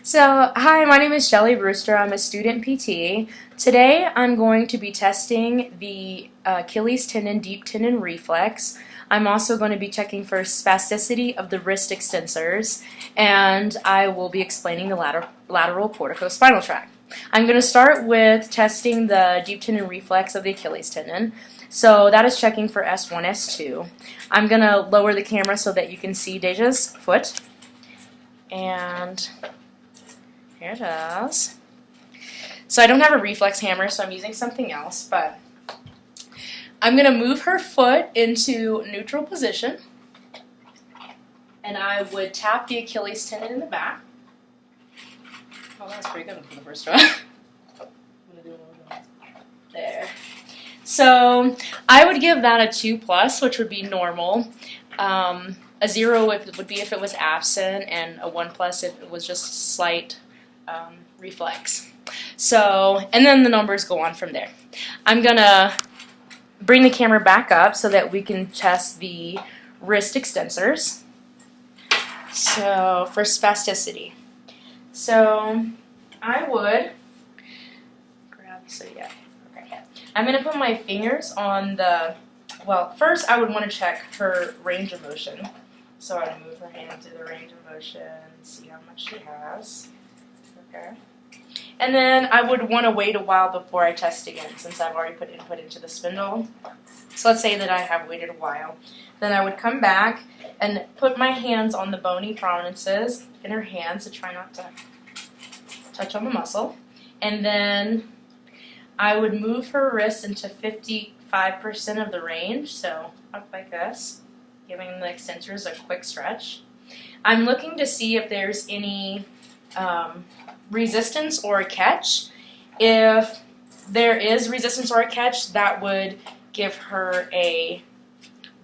Hi, my name is Shelly Brewster. I'm a student PT. Today, I'm going to be testing the Achilles tendon deep tendon reflex. I'm also going to be checking for spasticity of the wrist extensors, and I will be explaining the lateral corticospinal tract. I'm going to start with testing the deep tendon reflex of the Achilles tendon. So that is checking for S1, S2. I'm going to lower the camera so that you can see Deja's foot. And here it is. So I don't have a reflex hammer, so I'm using something else, but I'm going to move her foot into neutral position, and I would tap the Achilles tendon in the back. Oh, that was pretty good for the first try. There. So I would give that a 2+, which would be normal. A 0 would be if it was absent, and a 1+ if it was just slight reflex. So, and then the numbers go on from there. I'm gonna bring the camera back up so that we can test the wrist extensors. So, for spasticity. So, I would grab, okay. I'm gonna put my fingers on the, well, first I would want to check her range of motion. So I would move her hand to the range of motion, see how much she has. Okay. And then I would want to wait a while before I test again, since I've already put input into the spindle. So let's say that I have waited a while. Then I would come back and put my hands on the bony prominences in her hands to try not to touch on the muscle. And then I would move her wrist into 55% of the range, so up like this, giving the extensors a quick stretch. I'm looking to see if there's any resistance or a catch. If there is resistance or a catch, that would give her a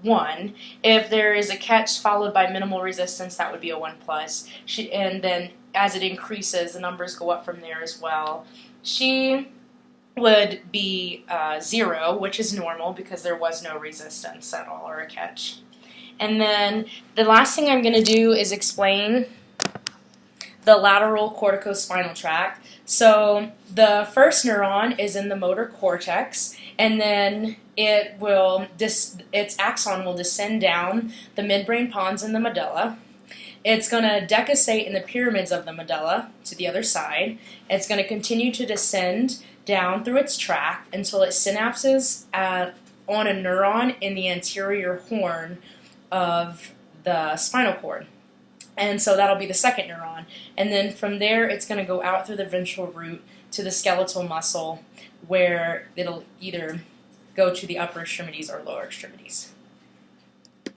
1. If there is a catch followed by minimal resistance, that would be a 1+. And then as it increases, the numbers go up from there as well. She would be 0, which is normal because there was no resistance at all or a catch. And then the last thing I'm going to do is explain the lateral corticospinal tract. So the first neuron is in the motor cortex, and then its axon will descend down the midbrain pons in the medulla. It's going to decussate in the pyramids of the medulla to the other side. It's going to continue to descend down through its tract until it synapses on a neuron in the anterior horn of the spinal cord. And so that'll be the second neuron. And then from there, it's going to go out through the ventral root to the skeletal muscle, where it'll either go to the upper extremities or lower extremities.